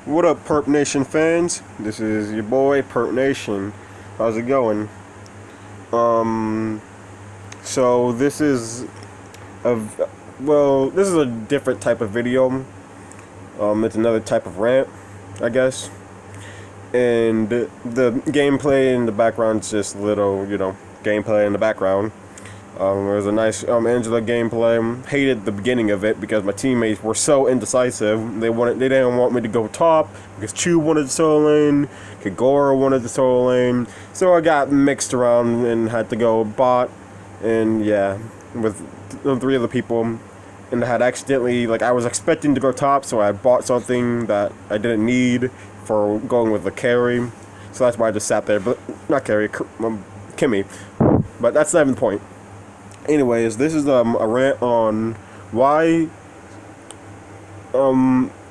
What up, Perp Nation fans? This is your boy, Perp Nation. How's it going? So this is this is a different type of video. It's another type of rant, I guess. And the gameplay in the background is just little, gameplay in the background. There was a nice Angela gameplay. Hated the beginning of it because my teammates were so indecisive. They didn't want me to go top because Chu wanted to solo lane, Kagura wanted to solo lane. So I got mixed around and had to go bot. And yeah, with three other people, and I had accidentally, I was expecting to go top, so I bought something that I didn't need for going with the carry. So that's why I just sat there, but not carry, Kimmy. But that's not even the point. Anyways, this is a rant on why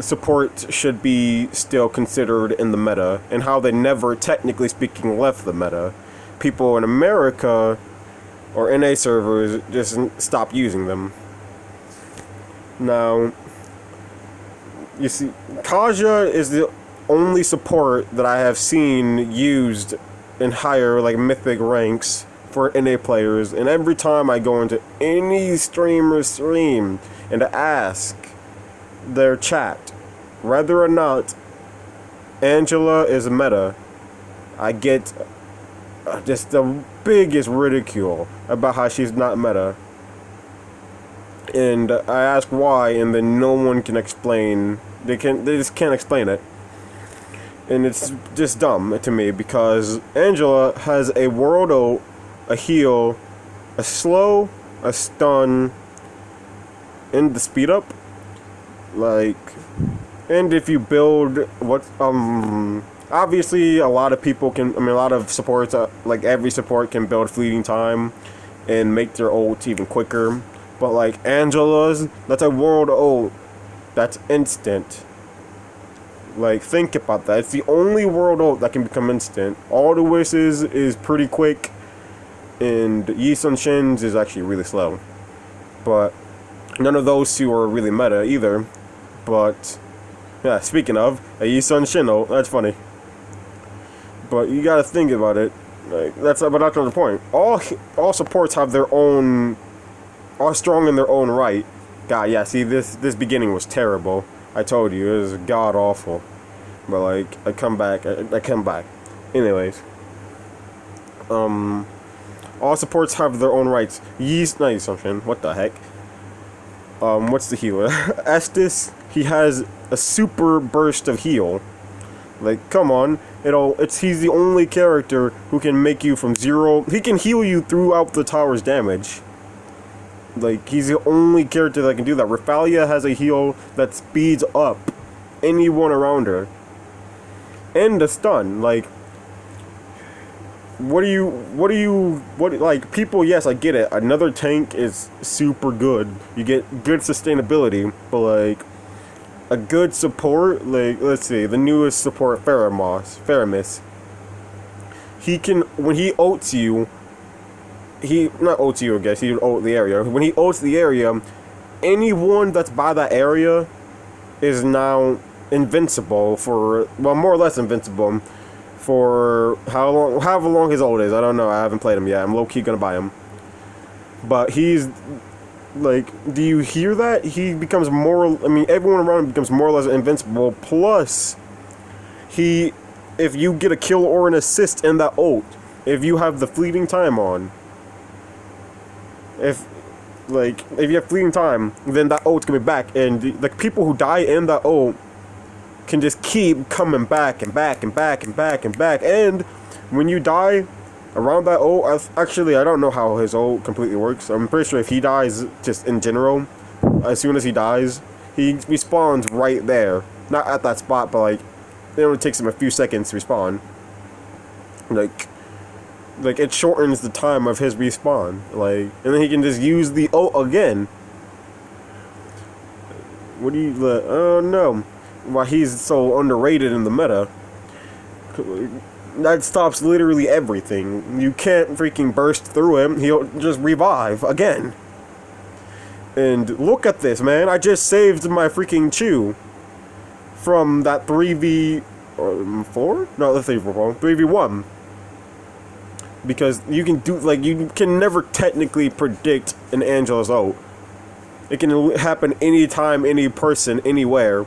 support should be still considered in the meta, and how they never, technically speaking, left the meta. People in America or NA servers just stop using them. Now, you see, Kaja is the only support that I have seen used in higher, mythic ranks for NA players, and every time I go into any streamer's stream and ask their chat whether or not Angela is meta, I get just the biggest ridicule about how she's not meta. And I ask why, and then no one can explain. They just can't explain it. And it's just dumb to me because Angela has a world ult, a heal, a slow, a stun, and the speed up. And if you build obviously a lot of people can, a lot of supports, every support can build fleeting time and make their ult even quicker. But Angela's, that's a world ult that's instant. Think about that. It's the only world ult that can become instant. All the wishes is pretty quick, and Yi Sun Shin's is actually really slow. But none of those two are really meta either. But yeah, speaking of a Yi Sun Shin ult, that's funny. But you gotta think about it. That's not the point. All supports have their own, are strong in their own right. God, yeah. See, this beginning was terrible. I told you it was god awful. But I come back. Anyways, all supports have their own rights. Not Yi Sun Shin. What the heck? What's the healer? Estes. He has a super burst of heal. Come on. He's the only character who can make you from zero. He can heal you throughout the tower's damage. He's the only character that can do that. Rafalia has a heal that speeds up anyone around her. And a stun. People, yes, I get it. Another tank is super good. You get good sustainability, but a good support, let's see, the newest support, Faramis. He can, when he ults you, not ults you, I guess, he would ult the area. When he ults the area, anyone that's by that area is now invincible for, more or less invincible for however long his ult is. I don't know, I haven't played him yet. I'm low-key gonna buy him. But he's, do you hear that? He becomes everyone around him becomes more or less invincible, plus, if you get a kill or an assist in that ult, if you have the fleeting time on, if you have fleeting time, then that ult's gonna be back, and the people who die in that ult can just keep coming back and back and back and back and back, and when you die around that ult, actually I don't know how his ult completely works. I'm pretty sure if he dies just in general, as soon as he dies, he respawns right there. Not at that spot, but it only takes him a few seconds to respawn. It shortens the time of his respawn. And then he can just use the ult again. What do you, oh no. Why he's so underrated in the meta. That stops literally everything. You can't freaking burst through him. He'll just revive again. And look at this, man. I just saved my freaking Chu from that 3v or 4? No, let's say 3v1. Because you can do, like, you can never technically predict an Angela's ult. It can happen anytime, any person, anywhere.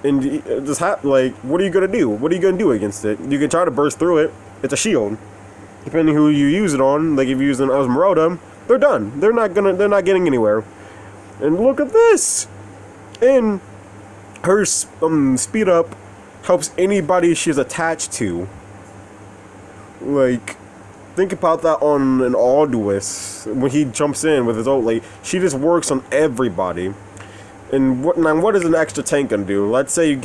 And just like, what are you gonna do? What are you gonna do against it? You can try to burst through it. It's a shield. Depending who you use it on, like if you use an Esmeralda, they're done. They're not getting anywhere. And look at this! And her speed up helps anybody she's attached to. Like, think about that on an Alduus when he jumps in with his ult. Like, she just works on everybody. And what is an extra tank gonna do? Let's say you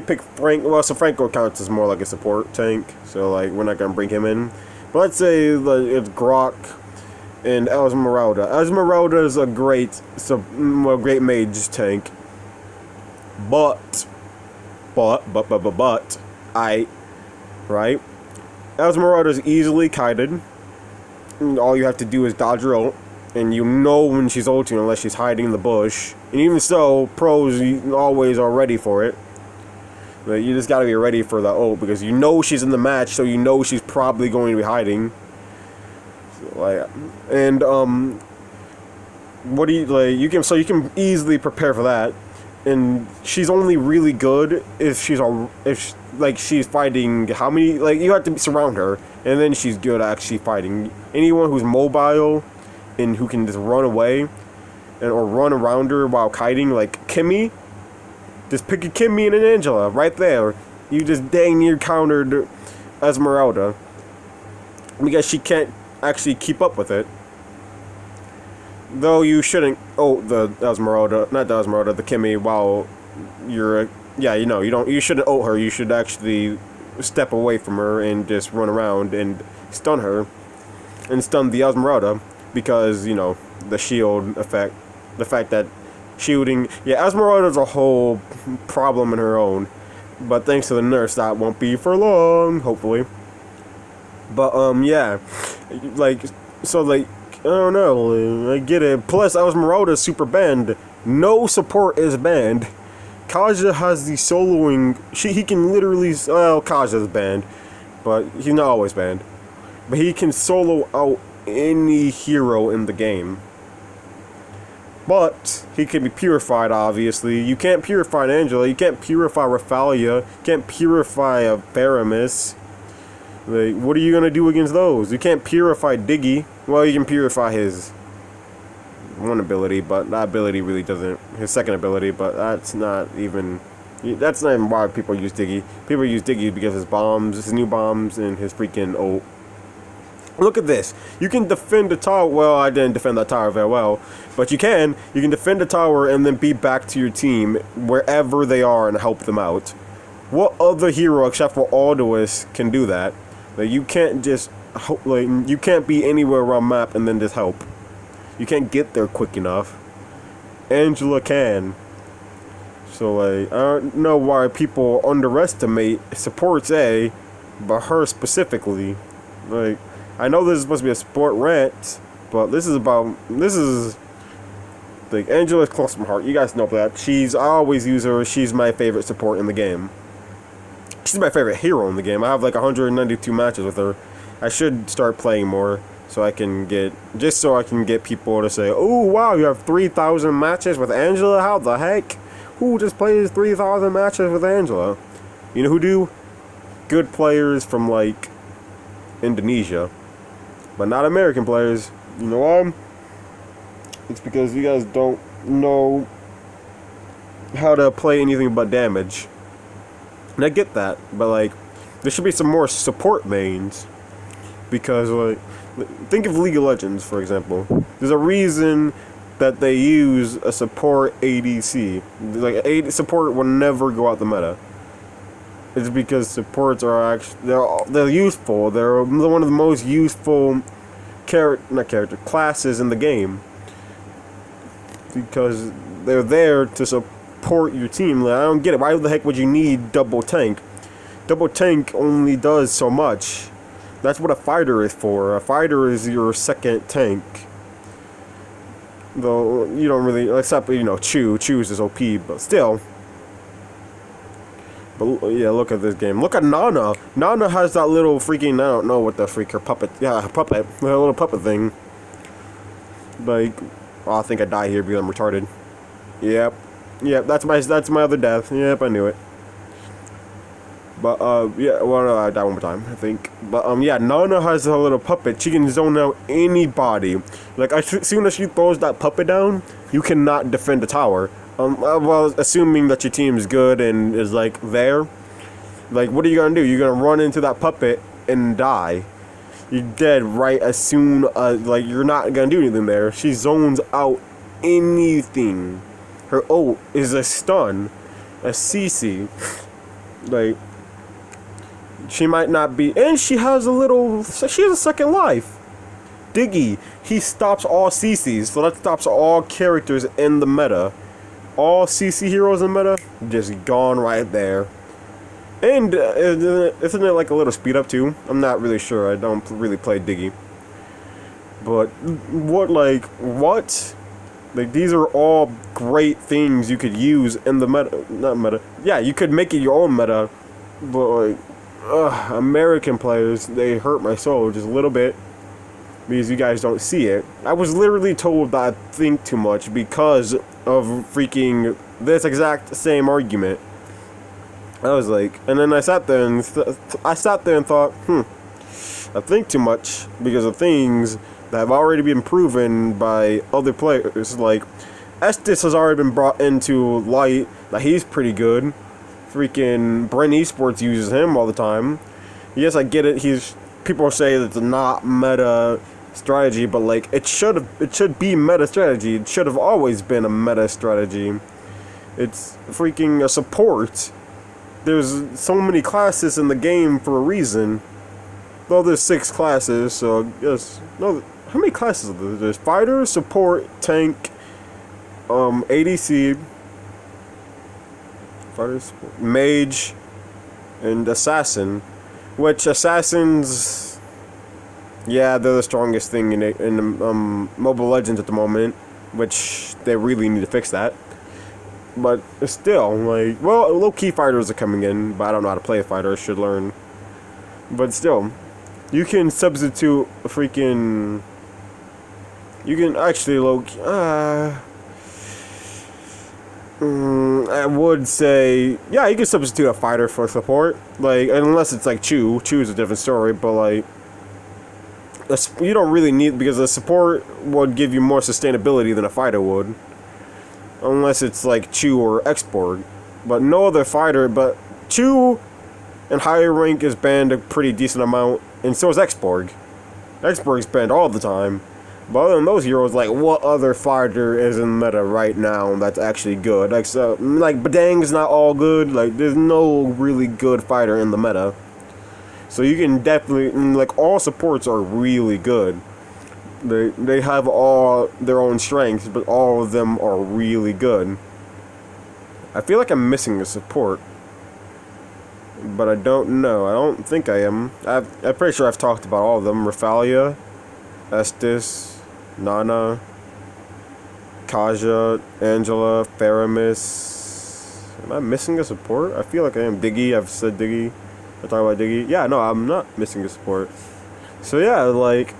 pick Frank. Well, so Franco counts as more like a support tank. So like we're not gonna bring him in. But let's say it's Grok and Esmeralda. Esmeralda is a great mage tank. But right? Esmeralda is easily kited. And all you have to do is dodge her ult. And you know when she's ulting unless she's hiding in the bush. And even so, pros always are ready for it. But you just gotta be ready for the ult because you know she's in the match, so you know she's probably going to be hiding. So, like, and what do you can easily prepare for that. And she's only really good if she's fighting. How many? Like, you have to surround her, and then she's good at actually fighting. Anyone who's mobile and who can just run away or run around her while kiting, like Kimmy. Just pick a Kimmy and an Angela right there. You just dang near countered Esmeralda because she can't actually keep up with it. Though you shouldn't the Kimmy while you're you shouldn't ult her. You should actually step away from her and just run around and stun her and stun the Esmeralda. Because, the shield effect, the fact that shielding, Esmeralda's a whole problem in her own, but thanks to the nerfs, that won't be for long, hopefully. But, I don't know, I get it. Plus, Esmeralda's super banned. No support is banned. Kaja has the soloing, he can literally, Kaja's banned, but he's not always banned. But he can solo out any hero in the game. But he can be purified, obviously. You can't purify an Angela, you can't purify Raphalia, you can't purify a Paramis. Like, what are you gonna do against those? You can't purify Diggy. Well, you can purify his one ability, but that ability really doesn't, his second ability, but that's not even why people use Diggy. People use Diggy because his bombs, his new bombs, and his freaking ult. Look at this. You can defend the tower. Well, I didn't defend that tower very well. But you can defend the tower and then be back to your team wherever they are and help them out. What other hero except for Alduus can do that? Like, you can't just, you can't be anywhere around map and then just help. You can't get there quick enough. Angela can. So, I don't know why people underestimate supports A, but her specifically. Like, I know this is supposed to be a sport rant, but this is like, Angela's close to my heart. You guys know that. I always use her. She's my favorite support in the game. She's my favorite hero in the game. I have like 192 matches with her. I should start playing more so I can get people to say, "Oh wow, you have 3,000 matches with Angela? How the heck? Who just plays 3,000 matches with Angela?" You know who do? Good players from like Indonesia. But not American players. You know why? It's because you guys don't know how to play anything but damage. And I get that, but like, there should be some more support mains. Because like, think of League of Legends, for example. There's a reason that they use a support ADC. Like, support will never go out the meta. It's because supports are actually they're useful. They're one of the most useful classes in the game because they're there to support your team. Like, I don't get it. Why the heck would you need double tank? Double tank only does so much. That's what a fighter is for. A fighter is your second tank. Though you don't really, except Chu is OP, but still. But yeah, look at this game. Look at Nana. Nana has that little freaking, I don't know what the freak, her puppet. Yeah, her puppet. Her little puppet thing. Like, oh, I think I die here because I'm retarded. Yep. Yep, that's my other death. Yep, I knew it. But, yeah, well, no, I died one more time, I think. But, yeah, Nana has a little puppet. She can zone out anybody. Like, as soon as she throws that puppet down, you cannot defend the tower. Well, assuming that your team is good and is, like, there. Like, what are you gonna do? You're gonna run into that puppet and die. You're dead right as soon as, like, you're not gonna do anything there. She zones out anything. Her ult is a stun. A CC. Like, she might not be, and she has a second life. Diggy, he stops all CCs, so that stops all characters in the meta. All CC heroes in meta, just gone right there. And isn't it like a little speed up too? I'm not really sure, I don't really play Diggy. But, what? Like, these are all great things you could use in the meta, not meta. Yeah, you could make it your own meta, but like, American players, they hurt my soul just a little bit because you guys don't see it. I was literally told that I think too much because of freaking this exact same argument. I was like, and then I sat there and thought, I think too much because of things that have already been proven by other players. Like, Estes has already been brought into light that he's pretty good. Freaking Brent Esports uses him all the time. Yes, I get it. People say that it's not meta strategy, but like it should be meta strategy. It should have always been a meta strategy. It's freaking a support. There's so many classes in the game for a reason. Though there's 6 classes, so I guess no. How many classes are there? There's fighter, support, tank, ADC. Fighters, mage, and assassin. Which assassins, yeah, they're the strongest thing in Mobile Legends at the moment. Which they really need to fix that. But still, like, well, low-key fighters are coming in, but I don't know how to play a fighter. I should learn. But still, you can substitute a freaking. You can actually I would say, yeah, you can substitute a fighter for support. Like, unless it's like Chu. Chu is a different story, but like, you don't really need, because the support would give you more sustainability than a fighter would. Unless it's like Chu or Xborg. But no other fighter, but Chu in higher rank is banned a pretty decent amount, and so is Xborg. Xborg's banned all the time. But other than those heroes, like, what other fighter is in meta right now that's actually good? Like, Badang's not all good. Like, there's no really good fighter in the meta. So you can definitely, like, all supports are really good. They have all their own strengths, but all of them are really good. I feel like I'm missing a support. But I don't know. I don't think I am. I'm pretty sure I've talked about all of them. Rafalia, Estes, Nana, Kaja, Angela, Faramis. Am I missing a support? I feel like I am. Diggy, I've said Diggy. I talk about Diggy. Yeah, no, I'm not missing a support. So yeah, like,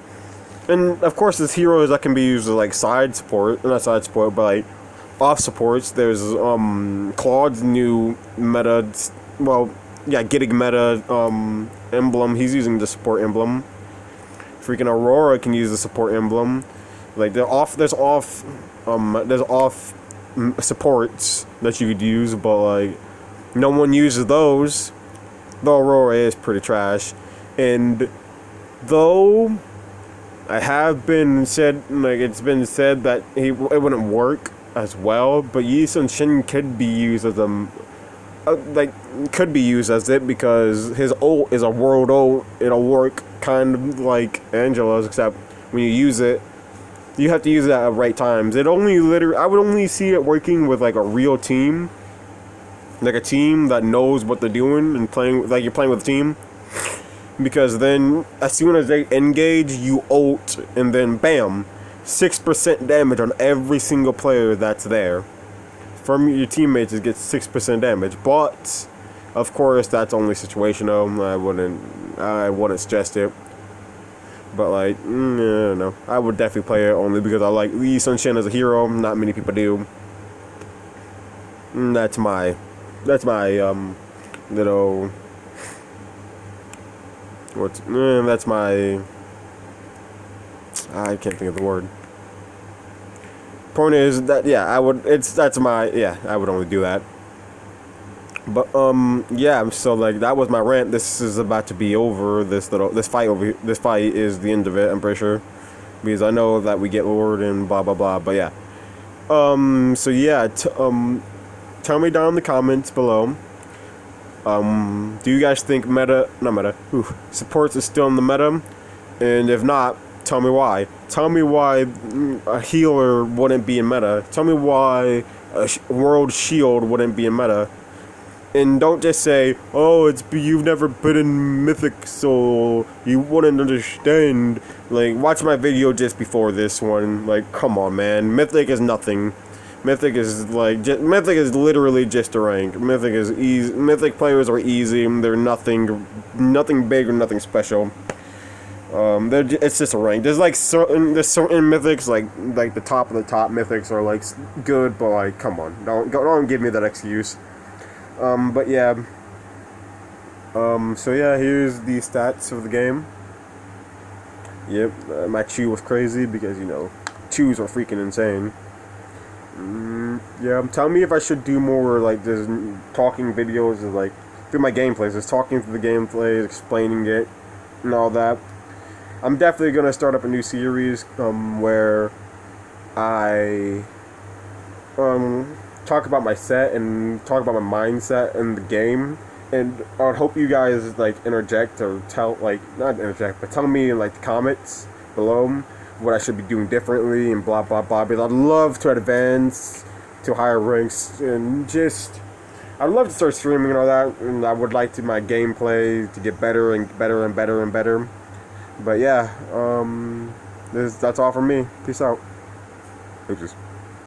and of course there's heroes that can be used as like side support, not side support, but like off supports. There's Claude's new meta, well, yeah, getting meta emblem. He's using the support emblem. Freaking Aurora can use the support emblem. Like, there's off supports that you could use, but like no one uses those. Though Aurora is pretty trash, and though it's been said that it wouldn't work as well, but Yi Sun Shin could be used as it because his ult is a world ult. It'll work kind of like Angela's, except when you use it, you have to use it at right times. I would only see it working with like a real team, like a team that knows what they're doing and playing, like you're playing with a team. Because then, as soon as they engage, you ult, and then bam, 6% damage on every single player that's there. From your teammates, it gets 6% damage. But Of course, that's only situational. I wouldn't suggest it. But like, I don't know. I would definitely play it only because I like Lee Sun-shin as a hero. Not many people do. That's my little. That's my. I can't think of the word. Point is that I would. I would only do that. But yeah. So like that was my rant. This is about to be over. This fight is the end of it. I'm pretty sure, because I know that we get lured and blah blah blah. But yeah. So yeah. Tell me down in the comments below. Do you guys think supports is still in the meta? And if not, tell me why. Tell me why a healer wouldn't be in meta. Tell me why a world shield wouldn't be in meta. And don't just say, oh, you've never been in Mythic, so you wouldn't understand. Like, watch my video just before this one. Like, come on, man. Mythic is nothing. Mythic is literally just a rank. Mythic is easy. Mythic players are easy. They're nothing big or nothing special. It's just a rank. There's certain mythics like the top of the top mythics are like good, but like come on, don't give me that excuse. But yeah. So yeah, here's the stats of the game. Yep, my chew was crazy because chews are freaking insane. Yeah, tell me if I should do more like this talking videos of like through my gameplays, just talking through the gameplays, explaining it, and all that. I'm definitely gonna start up a new series where I talk about my set and talk about my mindset in the game, and I would hope you guys like interject or not interject, but tell me in like the comments below what I should be doing differently and blah blah blah. Because I'd love to advance to higher ranks and I'd love to start streaming and all that, and I would like my gameplay to get better and better and better and better. But yeah, that's all from me. Peace out. Bitches.